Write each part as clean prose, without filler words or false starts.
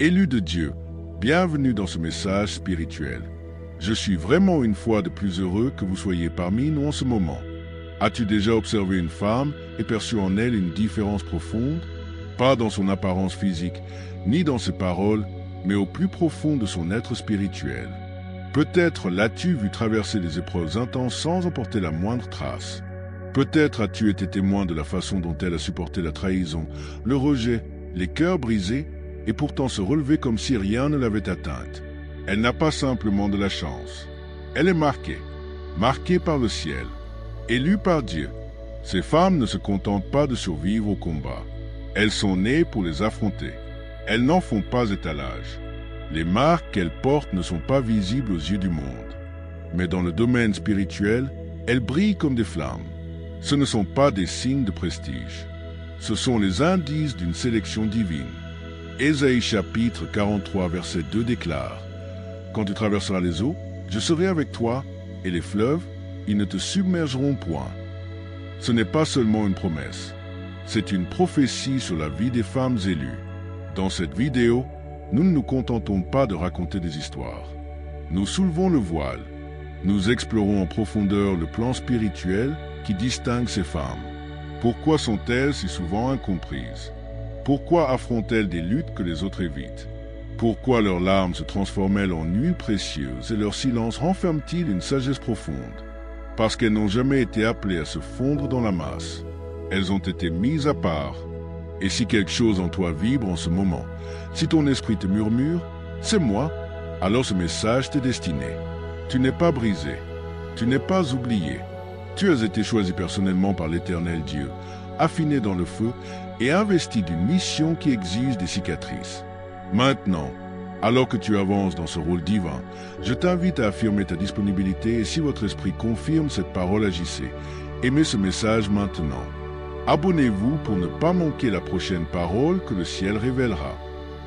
Élu de Dieu, bienvenue dans ce message spirituel. Je suis vraiment une fois de plus heureux que vous soyez parmi nous en ce moment. As-tu déjà observé une femme et perçu en elle une différence profonde? Pas dans son apparence physique, ni dans ses paroles, mais au plus profond de son être spirituel. Peut-être l'as-tu vu traverser des épreuves intenses sans emporter la moindre trace. Peut-être as-tu été témoin de la façon dont elle a supporté la trahison, le rejet, les cœurs brisés, et pourtant se relever comme si rien ne l'avait atteinte. Elle n'a pas simplement de la chance. Elle est marquée par le ciel, élue par Dieu. Ces femmes ne se contentent pas de survivre au combat. Elles sont nées pour les affronter. Elles n'en font pas étalage. Les marques qu'elles portent ne sont pas visibles aux yeux du monde. Mais dans le domaine spirituel, elles brillent comme des flammes. Ce ne sont pas des signes de prestige. Ce sont les indices d'une sélection divine. Ésaïe chapitre 43 verset 2 déclare « Quand tu traverseras les eaux, je serai avec toi, et les fleuves, ils ne te submergeront point. » Ce n'est pas seulement une promesse, c'est une prophétie sur la vie des femmes élues. Dans cette vidéo, nous ne nous contentons pas de raconter des histoires. Nous soulevons le voile. Nous explorons en profondeur le plan spirituel qui distingue ces femmes. Pourquoi sont-elles si souvent incomprises? Pourquoi affrontent-elles des luttes que les autres évitent? Pourquoi leurs larmes se transforment-elles en huile précieuse et leur silence renferme-t-il une sagesse profonde? Parce qu'elles n'ont jamais été appelées à se fondre dans la masse. Elles ont été mises à part. Et si quelque chose en toi vibre en ce moment, si ton esprit te murmure, c'est moi, alors ce message t'est destiné. Tu n'es pas brisé, tu n'es pas oublié. Tu as été choisi personnellement par l'Éternel Dieu, affiné dans le feu et investi d'une mission qui exige des cicatrices. Maintenant, alors que tu avances dans ce rôle divin, je t'invite à affirmer ta disponibilité et si votre esprit confirme cette parole, agissez. Aimez ce message maintenant. Abonnez-vous pour ne pas manquer la prochaine parole que le ciel révélera.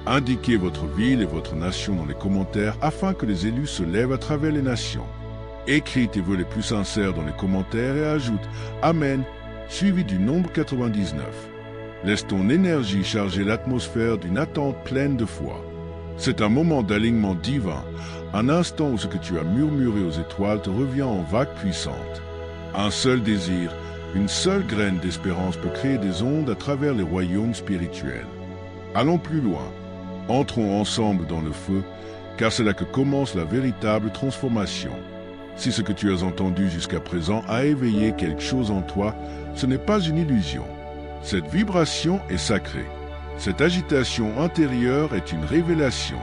Indiquez votre ville et votre nation dans les commentaires afin que les élus se lèvent à travers les nations. Écris tes vœux les plus sincères dans les commentaires et ajoute « Amen » suivi du nombre 99. Laisse ton énergie charger l'atmosphère d'une attente pleine de foi. C'est un moment d'alignement divin, un instant où ce que tu as murmuré aux étoiles te revient en vagues puissantes. Un seul désir, une seule graine d'espérance peut créer des ondes à travers les royaumes spirituels. Allons plus loin. Entrons ensemble dans le feu, car c'est là que commence la véritable transformation. Si ce que tu as entendu jusqu'à présent a éveillé quelque chose en toi, ce n'est pas une illusion. Cette vibration est sacrée. Cette agitation intérieure est une révélation.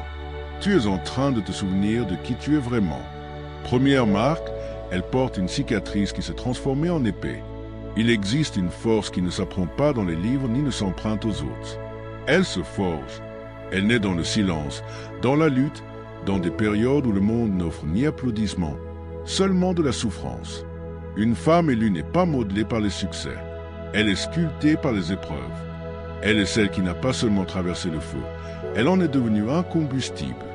Tu es en train de te souvenir de qui tu es vraiment. Première marque, elle porte une cicatrice qui s'est transformée en épée. Il existe une force qui ne s'apprend pas dans les livres ni ne s'emprunte aux autres. Elle se forge. Elle naît dans le silence, dans la lutte, dans des périodes où le monde n'offre ni applaudissements, seulement de la souffrance. Une femme élue n'est pas modelée par les succès. Elle est sculptée par les épreuves. Elle est celle qui n'a pas seulement traversé le feu, elle en est devenue incombustible.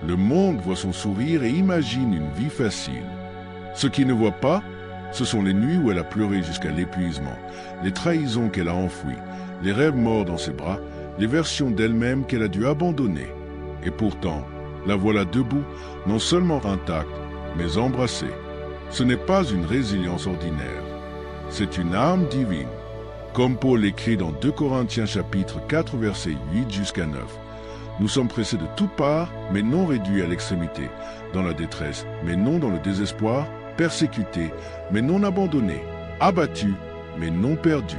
Le monde voit son sourire et imagine une vie facile. Ce qu'il ne voit pas, ce sont les nuits où elle a pleuré jusqu'à l'épuisement, les trahisons qu'elle a enfouies, les rêves morts dans ses bras, les versions d'elle-même qu'elle a dû abandonner. Et pourtant, la voilà debout, non seulement intacte, mais embrassée. Ce n'est pas une résilience ordinaire, c'est une âme divine. Comme Paul l'écrit dans 2 Corinthiens chapitre 4 versets 8 jusqu'à 9. Nous sommes pressés de toutes parts, mais non réduits à l'extrémité, dans la détresse, mais non dans le désespoir, persécutés, mais non abandonnés, abattus, mais non perdus.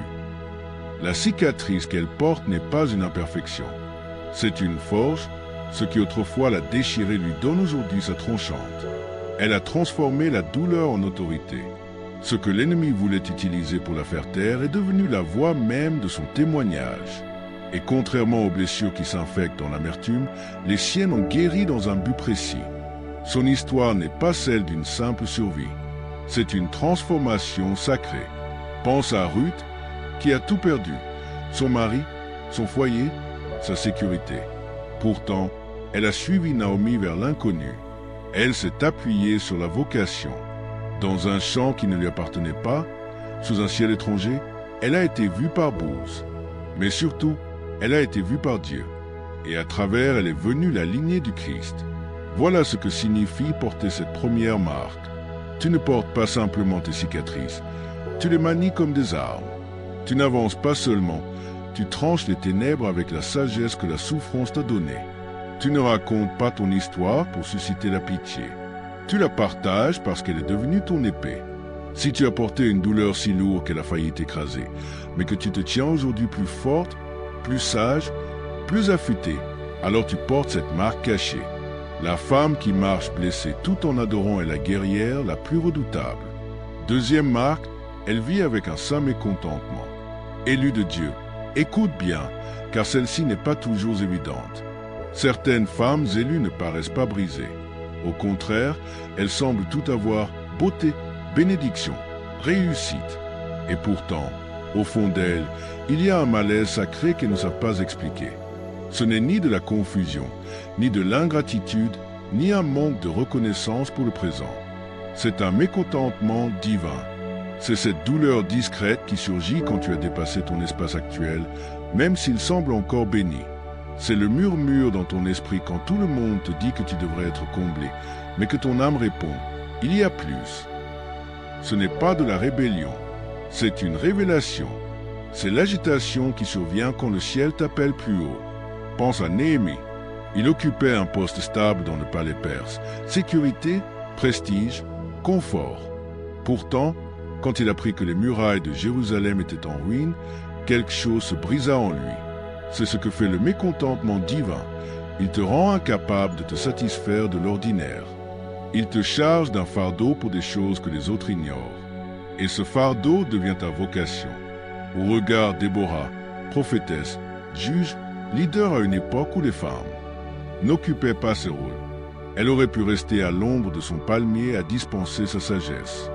La cicatrice qu'elle porte n'est pas une imperfection. C'est une forge, ce qui autrefois l'a déchirée lui donne aujourd'hui sa tranchante. Elle a transformé la douleur en autorité. Ce que l'ennemi voulait utiliser pour la faire taire est devenu la voix même de son témoignage. Et contrairement aux blessures qui s'infectent dans l'amertume, les siennes ont guéri dans un but précis. Son histoire n'est pas celle d'une simple survie. C'est une transformation sacrée. Pense à Ruth, qui a tout perdu. Son mari, son foyer, sa sécurité. Pourtant, elle a suivi Naomi vers l'inconnu. Elle s'est appuyée sur la vocation. Dans un champ qui ne lui appartenait pas, sous un ciel étranger, elle a été vue par Boaz. Mais surtout, elle a été vue par Dieu. et à travers elle est venue la lignée du Christ. Voilà ce que signifie porter cette première marque. Tu ne portes pas simplement tes cicatrices, tu les manies comme des armes. Tu n'avances pas seulement, tu tranches les ténèbres avec la sagesse que la souffrance t'a donnée. Tu ne racontes pas ton histoire pour susciter la pitié. Tu la partages parce qu'elle est devenue ton épée. Si tu as porté une douleur si lourde qu'elle a failli t'écraser, mais que tu te tiens aujourd'hui plus forte, plus sage, plus affûtée, alors tu portes cette marque cachée. La femme qui marche blessée tout en adorant est la guerrière la plus redoutable. Deuxième marque, elle vit avec un saint mécontentement. Élue de Dieu, écoute bien, car celle-ci n'est pas toujours évidente. Certaines femmes élues ne paraissent pas brisées. Au contraire, elles semblent tout avoir beauté, bénédiction, réussite. Et pourtant, au fond d'elles, il y a un malaise sacré qu'elles ne savent pas expliquer. Ce n'est ni de la confusion, ni de l'ingratitude, ni un manque de reconnaissance pour le présent. C'est un mécontentement divin. C'est cette douleur discrète qui surgit quand tu as dépassé ton espace actuel, même s'il semble encore béni. C'est le murmure dans ton esprit quand tout le monde te dit que tu devrais être comblé, mais que ton âme répond « Il y a plus ». Ce n'est pas de la rébellion, c'est une révélation. C'est l'agitation qui survient quand le ciel t'appelle plus haut. Pense à Néhémie. Il occupait un poste stable dans le palais perse. Sécurité, prestige, confort. Pourtant, quand il apprit que les murailles de Jérusalem étaient en ruine, quelque chose se brisa en lui. C'est ce que fait le mécontentement divin. Il te rend incapable de te satisfaire de l'ordinaire. Il te charge d'un fardeau pour des choses que les autres ignorent. Et ce fardeau devient ta vocation. Au regard Déborah, prophétesse, juge, leader à une époque où les femmes n'occupaient pas ce rôle. Elle aurait pu rester à l'ombre de son palmier à dispenser sa sagesse.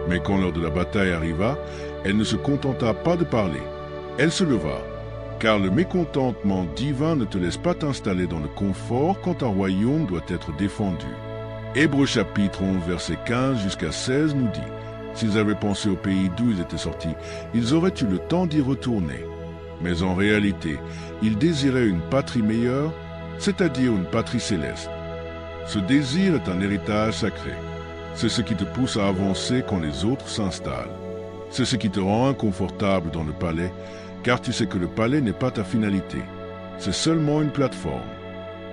Mais quand l'heure de la bataille arriva, elle ne se contenta pas de parler. Elle se leva, car le mécontentement divin ne te laisse pas t'installer dans le confort quand un royaume doit être défendu. Hébreux chapitre 11, verset 15 jusqu'à 16 nous dit « S'ils avaient pensé au pays d'où ils étaient sortis, ils auraient eu le temps d'y retourner. Mais en réalité, ils désiraient une patrie meilleure, c'est-à-dire une patrie céleste. Ce désir est un héritage sacré. C'est ce qui te pousse à avancer quand les autres s'installent. C'est ce qui te rend inconfortable dans le palais, car tu sais que le palais n'est pas ta finalité. C'est seulement une plateforme.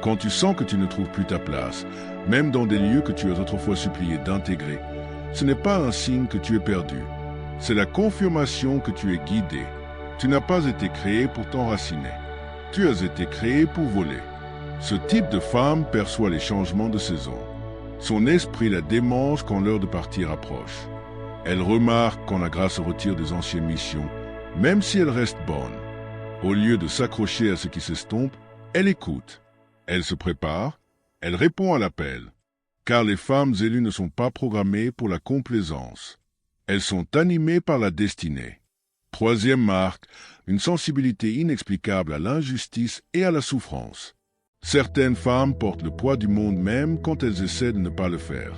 Quand tu sens que tu ne trouves plus ta place, même dans des lieux que tu as autrefois supplié d'intégrer, ce n'est pas un signe que tu es perdu. C'est la confirmation que tu es guidé. Tu n'as pas été créé pour t'enraciner. Tu as été créé pour voler. Ce type de femme perçoit les changements de saison. Son esprit la démange quand l'heure de partir approche. Elle remarque quand la grâce se retire des anciennes missions, même si elle reste bonne. Au lieu de s'accrocher à ce qui s'estompe, elle écoute. Elle se prépare, elle répond à l'appel. Car les femmes élues ne sont pas programmées pour la complaisance. Elles sont animées par la destinée. Troisième marque, une sensibilité inexplicable à l'injustice et à la souffrance. Certaines femmes portent le poids du monde même quand elles essaient de ne pas le faire.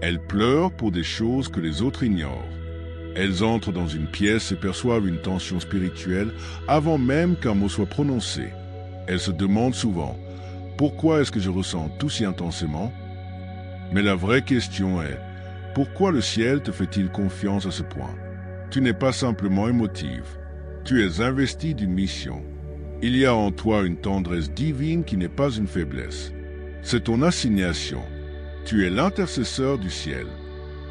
Elles pleurent pour des choses que les autres ignorent. Elles entrent dans une pièce et perçoivent une tension spirituelle avant même qu'un mot soit prononcé. Elles se demandent souvent « Pourquoi est-ce que je ressens tout si intensément ?» Mais la vraie question est « Pourquoi le ciel te fait-il confiance à ce point ?» Tu n'es pas simplement émotive. Tu es investi d'une mission. Il y a en toi une tendresse divine qui n'est pas une faiblesse. C'est ton assignation. Tu es l'intercesseur du ciel.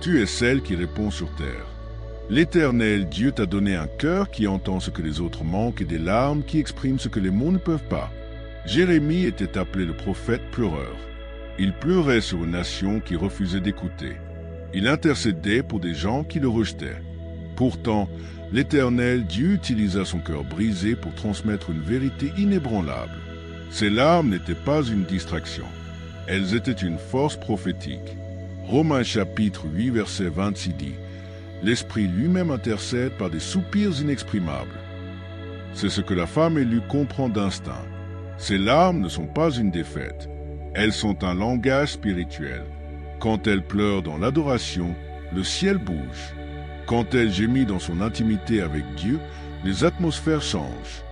Tu es celle qui répond sur terre. L'Éternel Dieu t'a donné un cœur qui entend ce que les autres manquent et des larmes qui expriment ce que les mots ne peuvent pas. Jérémie était appelé le prophète pleureur. Il pleurait sur une nation qui refusait d'écouter. Il intercédait pour des gens qui le rejetaient. Pourtant, l'Éternel Dieu utilisa son cœur brisé pour transmettre une vérité inébranlable. Ces larmes n'étaient pas une distraction. Elles étaient une force prophétique. Romains chapitre 8 verset 26 dit « L'Esprit lui-même intercède par des soupirs inexprimables. » C'est ce que la femme élue comprend d'instinct. Ces larmes ne sont pas une défaite. Elles sont un langage spirituel. Quand elle pleure dans l'adoration, le ciel bouge. Quand elle gémit dans son intimité avec Dieu, les atmosphères changent.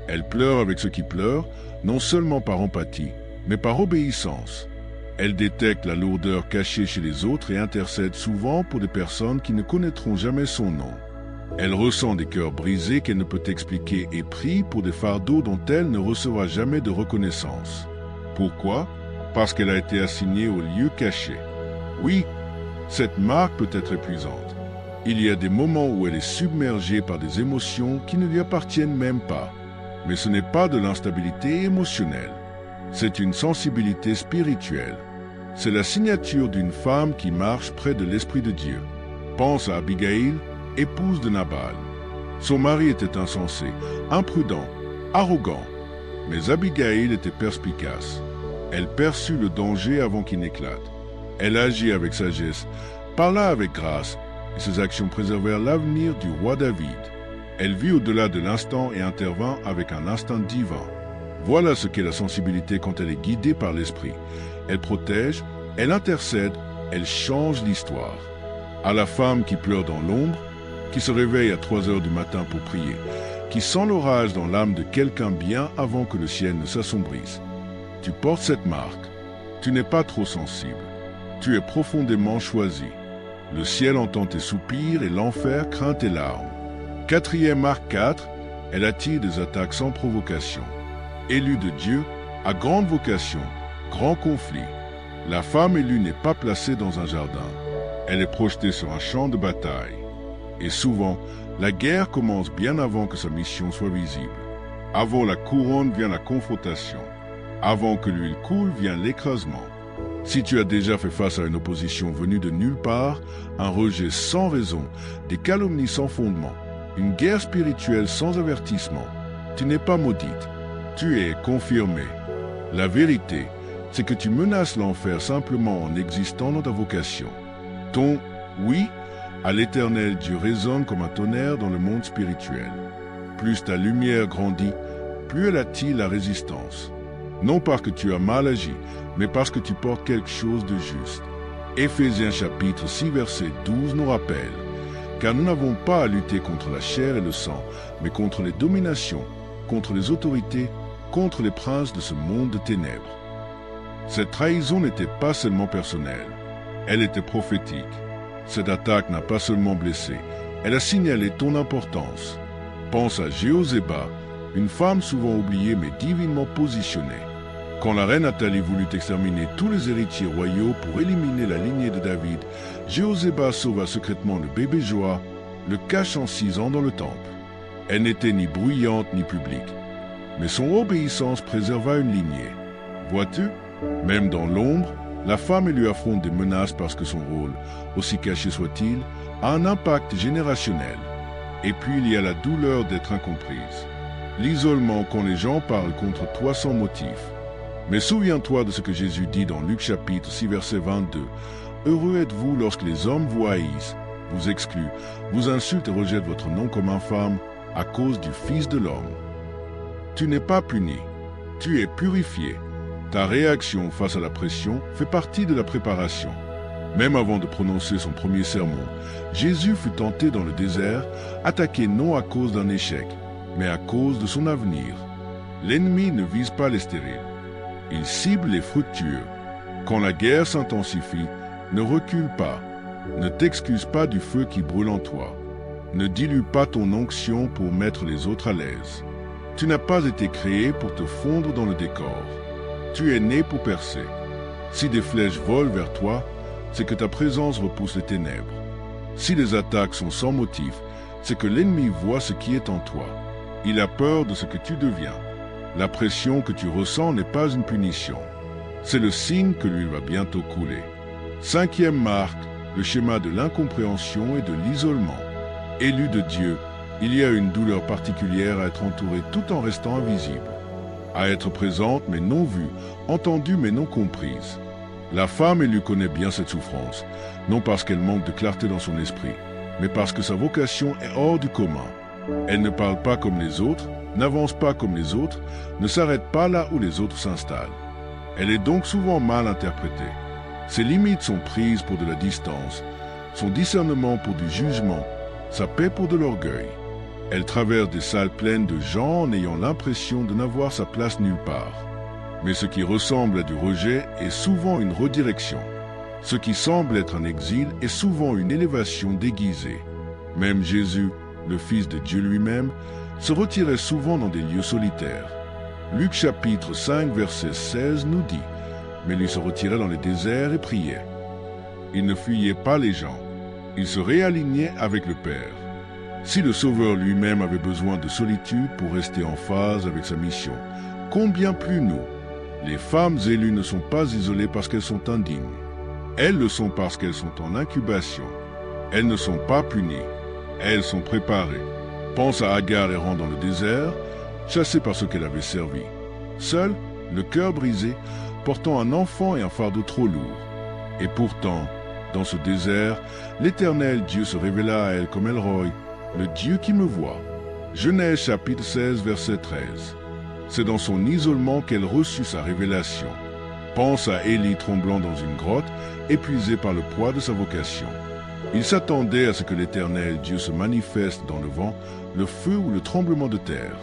Elle pleure avec ceux qui pleurent, non seulement par empathie, mais par obéissance. Elle détecte la lourdeur cachée chez les autres et intercède souvent pour des personnes qui ne connaîtront jamais son nom. Elle ressent des cœurs brisés qu'elle ne peut expliquer et prie pour des fardeaux dont elle ne recevra jamais de reconnaissance. Pourquoi? Parce qu'elle a été assignée au lieu caché. Oui, cette marque peut être épuisante. Il y a des moments où elle est submergée par des émotions qui ne lui appartiennent même pas. Mais ce n'est pas de l'instabilité émotionnelle. C'est une sensibilité spirituelle. C'est la signature d'une femme qui marche près de l'Esprit de Dieu. Pense à Abigail, épouse de Nabal. Son mari était insensé, imprudent, arrogant. Mais Abigail était perspicace. Elle perçut le danger avant qu'il n'éclate. Elle agit avec sagesse, parla avec grâce, et ses actions préservèrent l'avenir du roi David. Elle vit au-delà de l'instant et intervint avec un instinct divin. Voilà ce qu'est la sensibilité quand elle est guidée par l'esprit. Elle protège, elle intercède, elle change l'histoire. À la femme qui pleure dans l'ombre, qui se réveille à 3 heures du matin pour prier, qui sent l'orage dans l'âme de quelqu'un bien avant que le ciel ne s'assombrisse. Tu portes cette marque. Tu n'es pas trop sensible. Tu es profondément choisi. Le ciel entend tes soupirs et l'enfer craint tes larmes. 4e marque 4, elle attire des attaques sans provocation. Élue de Dieu, à grande vocation, grand conflit. La femme élue n'est pas placée dans un jardin. Elle est projetée sur un champ de bataille. Et souvent, la guerre commence bien avant que sa mission soit visible. Avant la couronne vient la confrontation. Avant que l'huile coule vient l'écrasement. Si tu as déjà fait face à une opposition venue de nulle part, un rejet sans raison, des calomnies sans fondement, une guerre spirituelle sans avertissement, tu n'es pas maudite, tu es confirmée. La vérité, c'est que tu menaces l'enfer simplement en existant dans ta vocation. Ton « oui » à l'Éternel Dieu résonne comme un tonnerre dans le monde spirituel. Plus ta lumière grandit, plus elle attire la résistance. Non parce que tu as mal agi, mais parce que tu portes quelque chose de juste. Éphésiens chapitre 6 verset 12 nous rappelle, car nous n'avons pas à lutter contre la chair et le sang, mais contre les dominations, contre les autorités, contre les princes de ce monde de ténèbres. Cette trahison n'était pas seulement personnelle, elle était prophétique. Cette attaque n'a pas seulement blessé, elle a signalé ton importance. Pense à Jéhozéba, une femme souvent oubliée mais divinement positionnée. Quand la reine Athalie voulut exterminer tous les héritiers royaux pour éliminer la lignée de David, Jéhozéba sauva secrètement le bébé Joas, le cachant 6 ans dans le temple. Elle n'était ni bruyante ni publique, mais son obéissance préserva une lignée. Vois-tu, même dans l'ombre, la femme lui affronte des menaces parce que son rôle, aussi caché soit-il, a un impact générationnel. Et puis il y a la douleur d'être incomprise. L'isolement quand les gens parlent contre toi sans motif. Mais souviens-toi de ce que Jésus dit dans Luc chapitre 6 verset 22. « Heureux êtes-vous lorsque les hommes vous haïssent, vous excluent, vous insultent et rejettent votre nom comme infâme à cause du Fils de l'homme. » Tu n'es pas puni, tu es purifié. Ta réaction face à la pression fait partie de la préparation. Même avant de prononcer son premier sermon, Jésus fut tenté dans le désert, attaqué non à cause d'un échec, mais à cause de son avenir. L'ennemi ne vise pas les stériles. Il cible les fructueux. Quand la guerre s'intensifie, ne recule pas. Ne t'excuse pas du feu qui brûle en toi. Ne dilue pas ton onction pour mettre les autres à l'aise. Tu n'as pas été créé pour te fondre dans le décor. Tu es né pour percer. Si des flèches volent vers toi, c'est que ta présence repousse les ténèbres. Si les attaques sont sans motif, c'est que l'ennemi voit ce qui est en toi. Il a peur de ce que tu deviens. La pression que tu ressens n'est pas une punition. C'est le signe que l'huile va bientôt couler. 5e marque, le schéma de l'incompréhension et de l'isolement. Élu de Dieu, il y a une douleur particulière à être entouré tout en restant invisible. À être présente mais non vue, entendue mais non comprise. La femme élue connaît bien cette souffrance, non parce qu'elle manque de clarté dans son esprit, mais parce que sa vocation est hors du commun. Elle ne parle pas comme les autres, n'avance pas comme les autres, ne s'arrête pas là où les autres s'installent. Elle est donc souvent mal interprétée. Ses limites sont prises pour de la distance, son discernement pour du jugement, sa paix pour de l'orgueil. Elle traverse des salles pleines de gens en ayant l'impression de n'avoir sa place nulle part. Mais ce qui ressemble à du rejet est souvent une redirection. Ce qui semble être un exil est souvent une élévation déguisée. Même Jésus, le Fils de Dieu lui-même, se retirait souvent dans des lieux solitaires. Luc chapitre 5 verset 16 nous dit « Mais lui se retirait dans les déserts et priait. » Il ne fuyait pas les gens, il se réalignait avec le Père. Si le Sauveur lui-même avait besoin de solitude pour rester en phase avec sa mission, combien plus nous? Les femmes élues ne sont pas isolées parce qu'elles sont indignes. Elles le sont parce qu'elles sont en incubation. Elles ne sont pas punies. Elles sont préparées. Pense à Agar errant dans le désert, chassée par ceux qu'elle avait servi. Seule, le cœur brisé, portant un enfant et un fardeau trop lourd. Et pourtant, dans ce désert, l'Éternel Dieu se révéla à elle comme El-Roi, le Dieu qui me voit. Genèse chapitre 16 verset 13. C'est dans son isolement qu'elle reçut sa révélation. Pense à Élie tremblant dans une grotte, épuisé par le poids de sa vocation. Il s'attendait à ce que l'Éternel Dieu se manifeste dans le vent, le feu ou le tremblement de terre.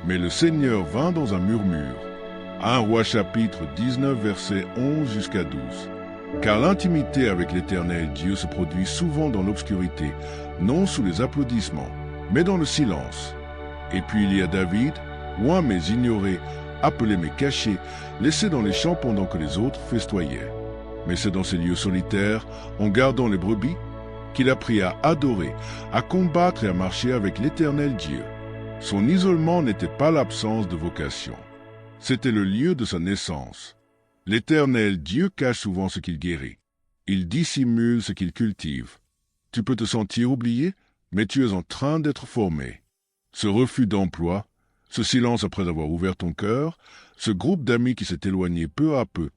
Mais le Seigneur vint dans un murmure. 1 Roi chapitre 19 verset 11 jusqu'à 12. Car l'intimité avec l'Éternel Dieu se produit souvent dans l'obscurité, non sous les applaudissements, mais dans le silence. Et puis il y a David, loin mais ignoré, appelé mais caché, laissé dans les champs pendant que les autres festoyaient. Mais c'est dans ces lieux solitaires, en gardant les brebis, qu'il apprit à adorer, à combattre et à marcher avec l'Éternel Dieu. Son isolement n'était pas l'absence de vocation. C'était le lieu de sa naissance. L'Éternel Dieu cache souvent ce qu'il guérit. Il dissimule ce qu'il cultive. Tu peux te sentir oublié, mais tu es en train d'être formé. Ce refus d'emploi, ce silence après avoir ouvert ton cœur, ce groupe d'amis qui s'est éloigné peu à peu,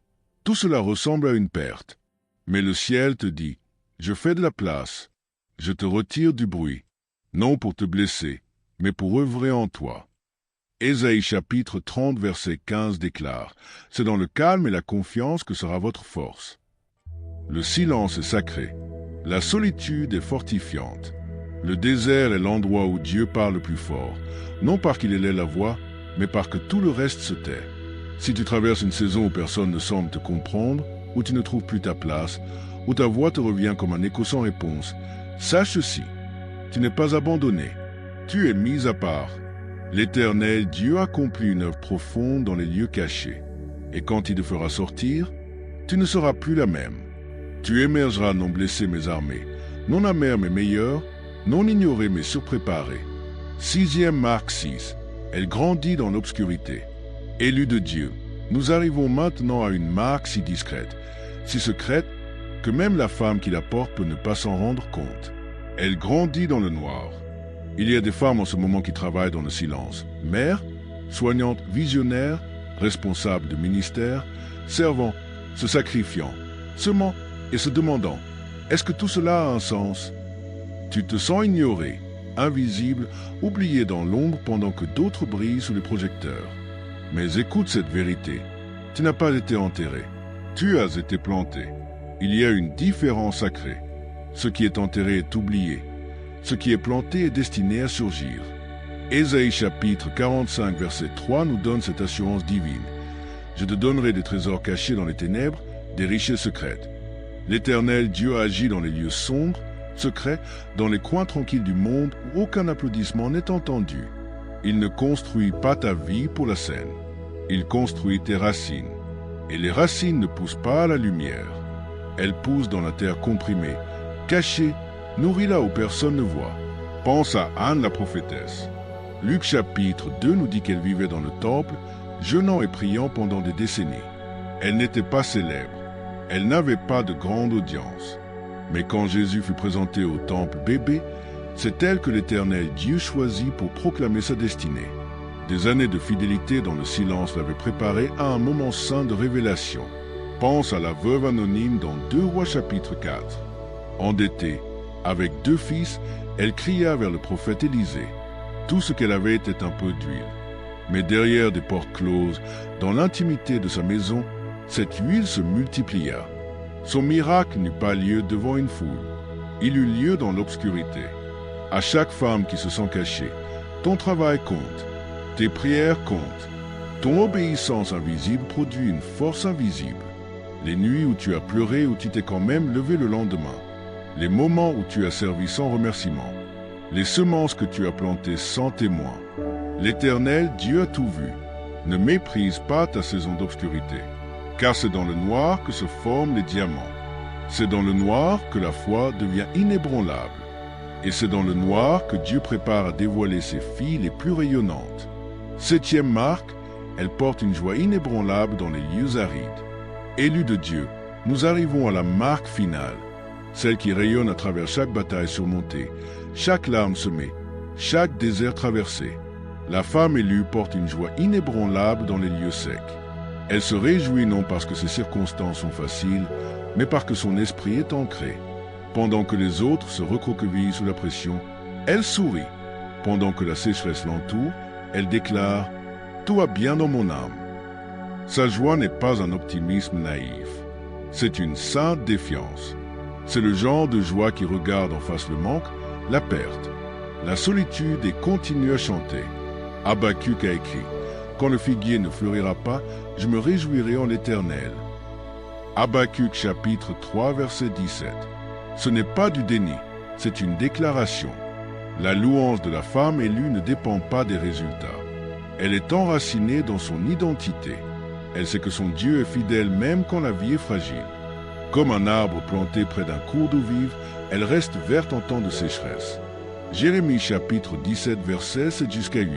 tout cela ressemble à une perte. Mais le ciel te dit, je fais de la place, je te retire du bruit, non pour te blesser, mais pour œuvrer en toi. Ésaïe chapitre 30 verset 15 déclare, c'est dans le calme et la confiance que sera votre force. Le silence est sacré, la solitude est fortifiante. Le désert est l'endroit où Dieu parle le plus fort, non parce qu'il élaie la voix, mais parce que tout le reste se tait. Si tu traverses une saison où personne ne semble te comprendre, où tu ne trouves plus ta place, où ta voix te revient comme un écho sans réponse, sache ceci, tu n'es pas abandonné, tu es mis à part. L'Éternel Dieu accomplit une œuvre profonde dans les lieux cachés, et quand il te fera sortir, tu ne seras plus la même. Tu émergeras non blessé mais armé, non amer mais meilleur, non ignoré mais surpréparé. 6e Marc 6. Elle grandit dans l'obscurité. Élue de Dieu, nous arrivons maintenant à une marque si discrète, si secrète, que même la femme qui la porte peut ne pas s'en rendre compte. Elle grandit dans le noir. Il y a des femmes en ce moment qui travaillent dans le silence. Mères, soignantes, visionnaires, responsables de ministères, servant, se sacrifiant, semant et se demandant, est-ce que tout cela a un sens? Tu te sens ignoré, invisible, oublié dans l'ombre pendant que d'autres brillent sous les projecteurs. Mais écoute cette vérité, tu n'as pas été enterré, tu as été planté. Il y a une différence sacrée. Ce qui est enterré est oublié. Ce qui est planté est destiné à surgir. Ésaïe chapitre 45 verset 3 nous donne cette assurance divine. Je te donnerai des trésors cachés dans les ténèbres, des richesses secrètes. L'Éternel Dieu agit dans les lieux sombres, secrets, dans les coins tranquilles du monde où aucun applaudissement n'est entendu. Il ne construit pas ta vie pour la scène. Il construit tes racines. Et les racines ne poussent pas à la lumière. Elles poussent dans la terre comprimée, cachée, nourrie là où personne ne voit. Pense à Anne la prophétesse. Luc chapitre 2 nous dit qu'elle vivait dans le temple, jeûnant et priant pendant des décennies. Elle n'était pas célèbre. Elle n'avait pas de grande audience. Mais quand Jésus fut présenté au temple bébé, c'est elle que l'Éternel Dieu choisit pour proclamer sa destinée. Des années de fidélité dans le silence l'avaient préparée à un moment saint de révélation. Pense à la veuve anonyme dans 2 Rois chapitre 4. Endettée, avec 2 fils, elle cria vers le prophète Élisée. Tout ce qu'elle avait était un peu d'huile. Mais derrière des portes closes, dans l'intimité de sa maison, cette huile se multiplia. Son miracle n'eut pas lieu devant une foule. Il eut lieu dans l'obscurité. À chaque femme qui se sent cachée, ton travail compte, tes prières comptent. Ton obéissance invisible produit une force invisible. Les nuits où tu as pleuré, où tu t'es quand même levé le lendemain. Les moments où tu as servi sans remerciement. Les semences que tu as plantées sans témoin. L'Éternel, Dieu a tout vu. Ne méprise pas ta saison d'obscurité, car c'est dans le noir que se forment les diamants. C'est dans le noir que la foi devient inébranlable. Et c'est dans le noir que Dieu prépare à dévoiler ses filles les plus rayonnantes. 7e marque, elle porte une joie inébranlable dans les lieux arides. Élus de Dieu, nous arrivons à la marque finale, celle qui rayonne à travers chaque bataille surmontée, chaque larme semée, chaque désert traversé. La femme élue porte une joie inébranlable dans les lieux secs. Elle se réjouit non parce que ses circonstances sont faciles, mais parce que son esprit est ancré. Pendant que les autres se recroquevillent sous la pression, elle sourit. Pendant que la sécheresse l'entoure, elle déclare « Tout va bien dans mon âme ». Sa joie n'est pas un optimisme naïf. C'est une sainte défiance. C'est le genre de joie qui regarde en face le manque, la perte, la solitude et continue à chanter. Habakkuk a écrit « Quand le figuier ne fleurira pas, je me réjouirai en l'Éternel ». Habakkuk chapitre 3 verset 17. Ce n'est pas du déni, c'est une déclaration. La louange de la femme élue ne dépend pas des résultats. Elle est enracinée dans son identité. Elle sait que son Dieu est fidèle même quand la vie est fragile. Comme un arbre planté près d'un cours d'eau vive, elle reste verte en temps de sécheresse. Jérémie chapitre 17 verset 7 jusqu'à 8.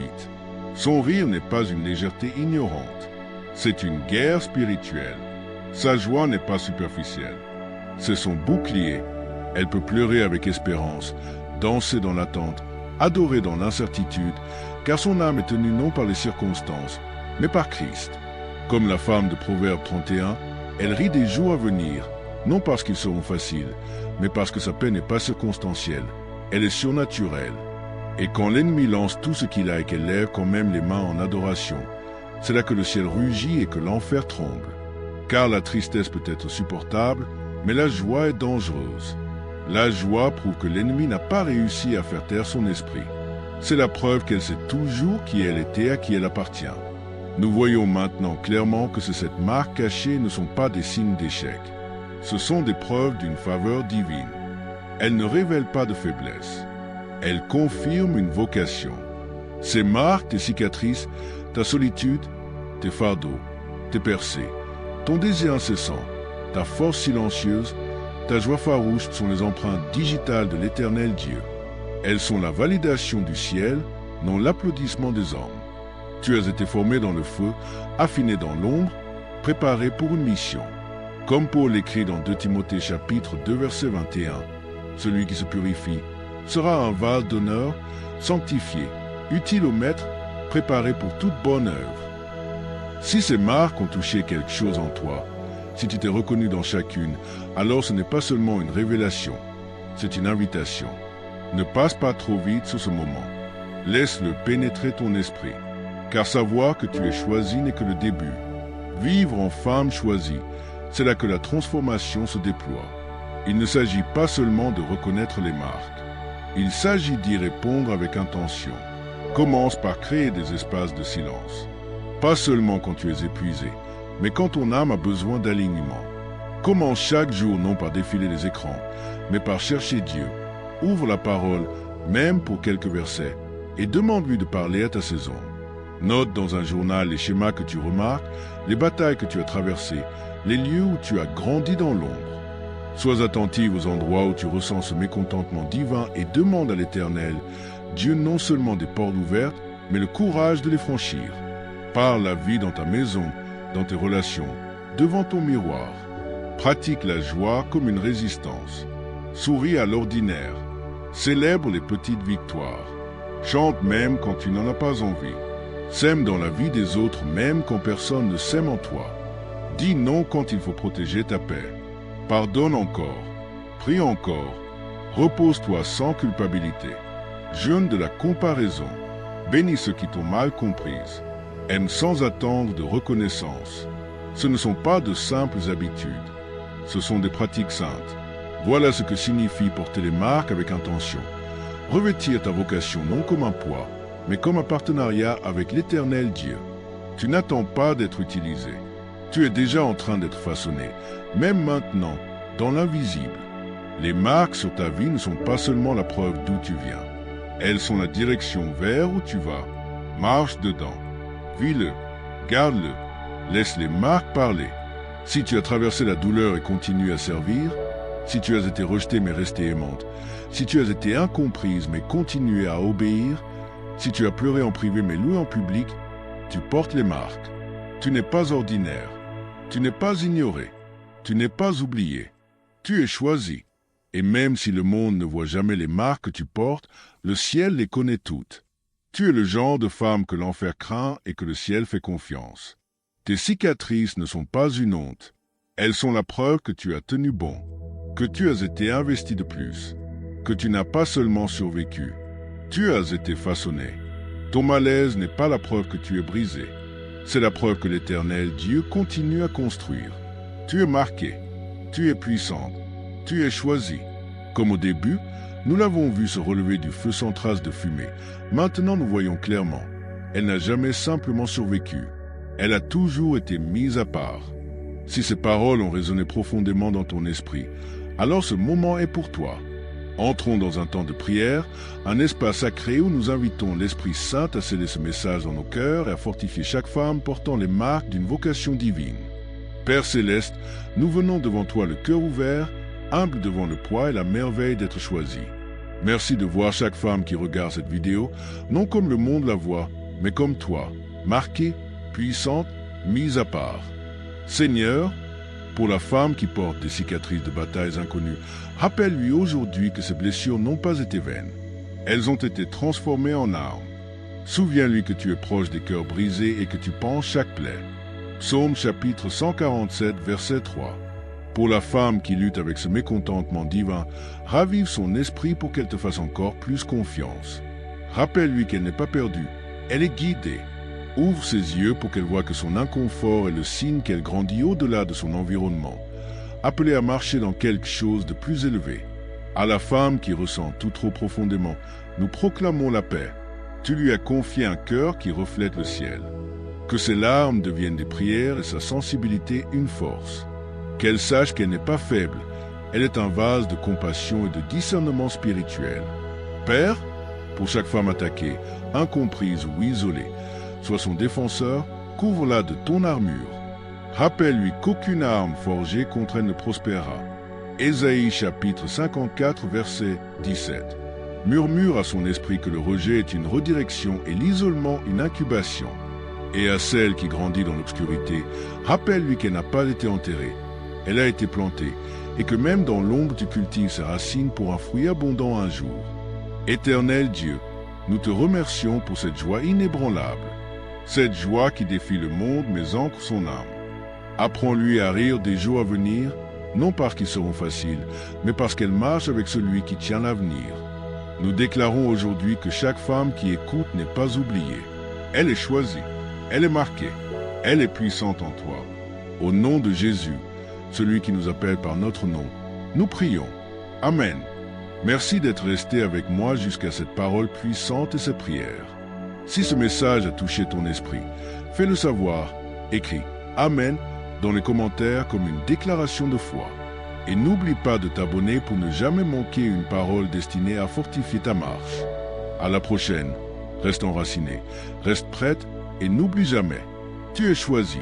Son rire n'est pas une légèreté ignorante. C'est une guerre spirituelle. Sa joie n'est pas superficielle. C'est son bouclier. Elle peut pleurer avec espérance, danser dans l'attente, adorer dans l'incertitude, car son âme est tenue non par les circonstances, mais par Christ. Comme la femme de Proverbe 31, elle rit des jours à venir, non parce qu'ils seront faciles, mais parce que sa paix n'est pas circonstancielle, elle est surnaturelle. Et quand l'ennemi lance tout ce qu'il a et qu'elle lève quand même les mains en adoration, c'est là que le ciel rugit et que l'enfer tremble. Car la tristesse peut être supportable, mais la joie est dangereuse. La joie prouve que l'ennemi n'a pas réussi à faire taire son esprit. C'est la preuve qu'elle sait toujours qui elle était, à qui elle appartient. Nous voyons maintenant clairement que ces 7 marques cachées ne sont pas des signes d'échec. Ce sont des preuves d'une faveur divine. Elles ne révèlent pas de faiblesse. Elles confirment une vocation. Ces marques, tes cicatrices, ta solitude, tes fardeaux, tes percées, ton désir incessant, ta force silencieuse, ta joie farouche sont les empreintes digitales de l'Éternel Dieu. Elles sont la validation du ciel, non l'applaudissement des hommes. Tu as été formé dans le feu, affiné dans l'ombre, préparé pour une mission. Comme Paul l'écrit dans 2 Timothée chapitre 2 verset 21, celui qui se purifie sera un vase d'honneur, sanctifié, utile au maître, préparé pour toute bonne œuvre. Si ces marques ont touché quelque chose en toi, si tu t'es reconnu dans chacune, alors ce n'est pas seulement une révélation, c'est une invitation. Ne passe pas trop vite sur ce moment. Laisse-le pénétrer ton esprit, car savoir que tu es choisi n'est que le début. Vivre en femme choisie, c'est là que la transformation se déploie. Il ne s'agit pas seulement de reconnaître les marques, il s'agit d'y répondre avec intention. Commence par créer des espaces de silence. Pas seulement quand tu es épuisé, mais quand ton âme a besoin d'alignement. Commence chaque jour non par défiler les écrans, mais par chercher Dieu. Ouvre la parole, même pour quelques versets, et demande-lui de parler à ta saison. Note dans un journal les schémas que tu remarques, les batailles que tu as traversées, les lieux où tu as grandi dans l'ombre. Sois attentive aux endroits où tu ressens ce mécontentement divin et demande à l'Éternel, Dieu non seulement des portes ouvertes, mais le courage de les franchir. Parle la vie dans ta maison, dans tes relations, devant ton miroir. Pratique la joie comme une résistance. Souris à l'ordinaire. Célèbre les petites victoires. Chante même quand tu n'en as pas envie. Sème dans la vie des autres même quand personne ne s'aime en toi. Dis non quand il faut protéger ta paix. Pardonne encore. Prie encore. Repose-toi sans culpabilité. Jeûne de la comparaison. Bénis ceux qui t'ont mal comprise. Aime sans attendre de reconnaissance. Ce ne sont pas de simples habitudes. Ce sont des pratiques saintes. Voilà ce que signifie porter les marques avec intention. Revêtir ta vocation non comme un poids, mais comme un partenariat avec l'Éternel Dieu. Tu n'attends pas d'être utilisé. Tu es déjà en train d'être façonné, même maintenant, dans l'invisible. Les marques sur ta vie ne sont pas seulement la preuve d'où tu viens. Elles sont la direction vers où tu vas. Marche dedans. Vis-le. Garde-le. Laisse les marques parler. Si tu as traversé la douleur et continues à servir, si tu as été rejetée mais restée aimante, si tu as été incomprise mais continué à obéir, si tu as pleuré en privé mais loué en public, tu portes les marques. Tu n'es pas ordinaire. Tu n'es pas ignoré. Tu n'es pas oublié. Tu es choisi. Et même si le monde ne voit jamais les marques que tu portes, le ciel les connaît toutes. Tu es le genre de femme que l'enfer craint et que le ciel fait confiance. Tes cicatrices ne sont pas une honte. Elles sont la preuve que tu as tenu bon, que tu as été investi de plus, que tu n'as pas seulement survécu. Tu as été façonné. Ton malaise n'est pas la preuve que tu es brisé. C'est la preuve que l'Éternel Dieu continue à construire. Tu es marqué. Tu es puissante. Tu es choisi. Comme au début, nous l'avons vu se relever du feu sans trace de fumée. Maintenant, nous voyons clairement. Elle n'a jamais simplement survécu. Elle a toujours été mise à part. Si ces paroles ont résonné profondément dans ton esprit, alors ce moment est pour toi. Entrons dans un temps de prière, un espace sacré où nous invitons l'Esprit Saint à sceller ce message dans nos cœurs et à fortifier chaque femme portant les marques d'une vocation divine. Père Céleste, nous venons devant toi le cœur ouvert, humble devant le poids et la merveille d'être choisi. Merci de voir chaque femme qui regarde cette vidéo, non comme le monde la voit, mais comme toi, marquée, puissante, mise à part. Seigneur, pour la femme qui porte des cicatrices de batailles inconnues, rappelle-lui aujourd'hui que ces blessures n'ont pas été vaines. Elles ont été transformées en armes. Souviens-lui que tu es proche des cœurs brisés et que tu penses chaque plaie. Psaume chapitre 147, verset 3. Pour la femme qui lutte avec ce mécontentement divin, ravive son esprit pour qu'elle te fasse encore plus confiance. Rappelle-lui qu'elle n'est pas perdue, elle est guidée. Ouvre ses yeux pour qu'elle voie que son inconfort est le signe qu'elle grandit au-delà de son environnement, appelée à marcher dans quelque chose de plus élevé. À la femme qui ressent tout trop profondément, nous proclamons la paix. Tu lui as confié un cœur qui reflète le ciel. Que ses larmes deviennent des prières et sa sensibilité une force. Qu'elle sache qu'elle n'est pas faible, elle est un vase de compassion et de discernement spirituel. Père, pour chaque femme attaquée, incomprise ou isolée, sois son défenseur, couvre-la de ton armure. Rappelle-lui qu'aucune arme forgée contre elle ne prospérera. Ésaïe chapitre 54 verset 17. Murmure à son esprit que le rejet est une redirection et l'isolement une incubation. Et à celle qui grandit dans l'obscurité, rappelle-lui qu'elle n'a pas été enterrée. Elle a été plantée, et que même dans l'ombre tu cultives ses racines pour un fruit abondant un jour. Éternel Dieu, nous te remercions pour cette joie inébranlable. Cette joie qui défie le monde mais ancre son âme. Apprends-lui à rire des jours à venir, non parce qu'ils seront faciles, mais parce qu'elle marche avec celui qui tient l'avenir. Nous déclarons aujourd'hui que chaque femme qui écoute n'est pas oubliée. Elle est choisie, elle est marquée, elle est puissante en toi. Au nom de Jésus, celui qui nous appelle par notre nom, nous prions. Amen. Merci d'être resté avec moi jusqu'à cette parole puissante et ces prières. Si ce message a touché ton esprit, fais-le savoir. Écris « Amen » dans les commentaires comme une déclaration de foi. Et n'oublie pas de t'abonner pour ne jamais manquer une parole destinée à fortifier ta marche. À la prochaine. Reste enraciné, reste prête et n'oublie jamais, tu es choisi.